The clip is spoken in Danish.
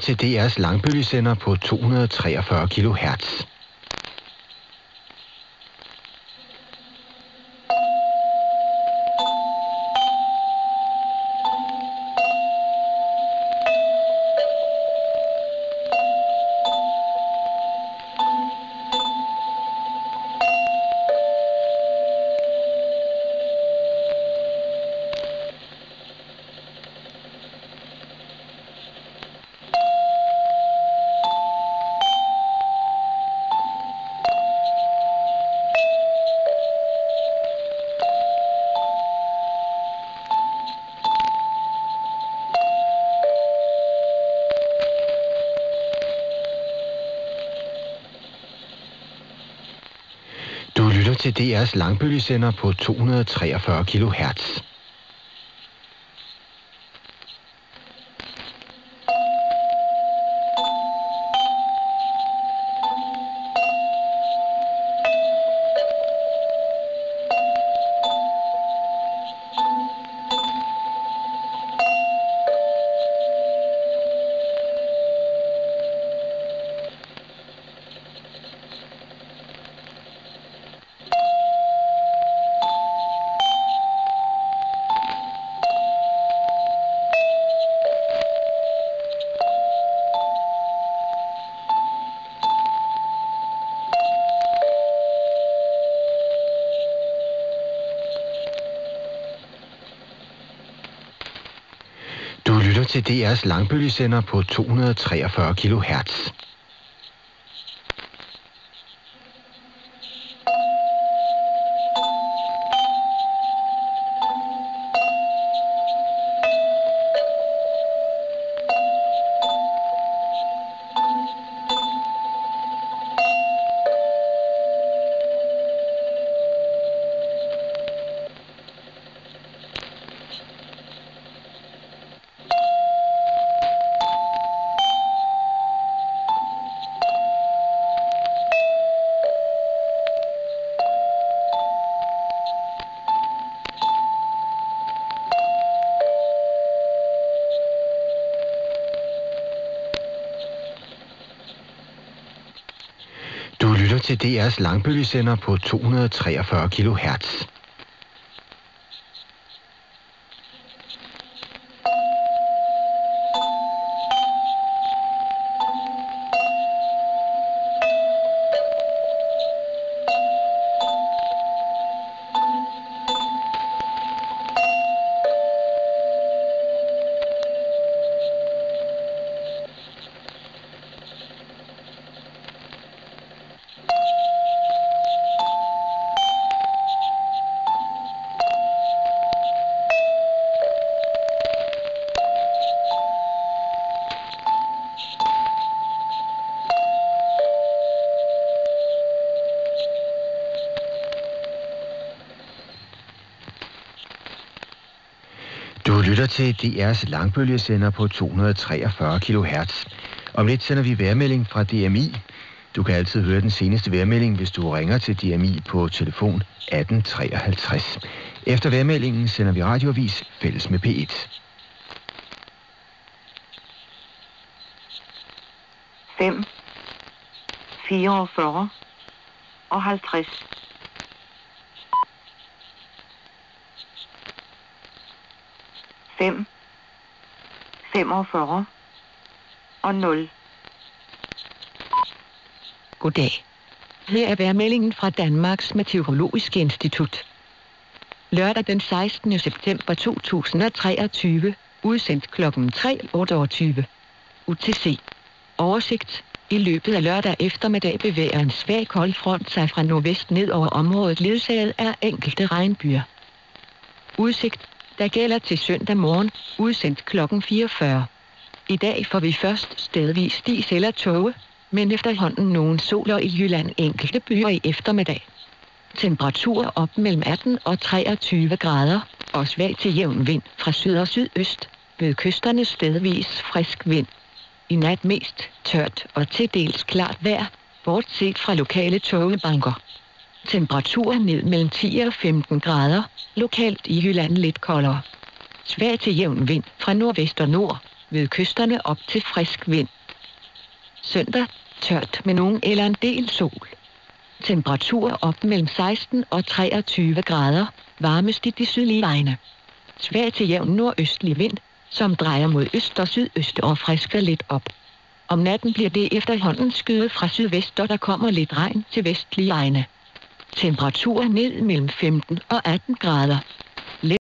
til DR's langbølgesender på 243 kHz. Du lytter til DR's langbølgesender på 243 kHz. Du lytter til DR's langbølgesender på 243 kHz. Du lytter til DR's langbølgesender på 243 kHz. Du lytter til DR's langbølgesender på 243 kHz. Om lidt sender vi vejrmelding fra DMI. Du kan altid høre den seneste vejrmelding, hvis du ringer til DMI på telefon 1853. Efter vejrmeldingen sender vi radioavis fælles med P1. 5, 44 og 50. 5, 45 og 0. Goddag. Her er vejrmeldingen fra Danmarks Meteorologiske Institut. Lørdag den 16. september 2023, udsendt kl. 3:28. UTC. Oversigt. I løbet af lørdag eftermiddag bevæger en svag kold front sig fra nordvest ned over området, ledsaget af enkelte regnbyger. Udsigt. Der gælder til søndag morgen, udsendt kl. 44. I dag får vi først stedvis dis eller tåge, men efterhånden nogen sol og i Jylland enkelte byer i eftermiddag. Temperatur op mellem 18 og 23 grader, og svag til jævn vind fra syd og sydøst, ved kysterne stedvis frisk vind. I nat mest tørt og til dels klart vejr, bortset fra lokale tågebanker. Temperatur ned mellem 10 og 15 grader, lokalt i Jylland lidt koldere. Svag til jævn vind fra nordvest og nord, ved kysterne op til frisk vind. Søndag tørt med nogen eller en del sol. Temperatur op mellem 16 og 23 grader. Varmest i de sydlige egne. Svag til jævn nordøstlig vind, som drejer mod øst og sydøst og frisker lidt op. Om natten bliver det efterhånden skyet fra sydvest, og der kommer lidt regn til vestlige egne. Temperatur ned mellem 15 og 18 grader.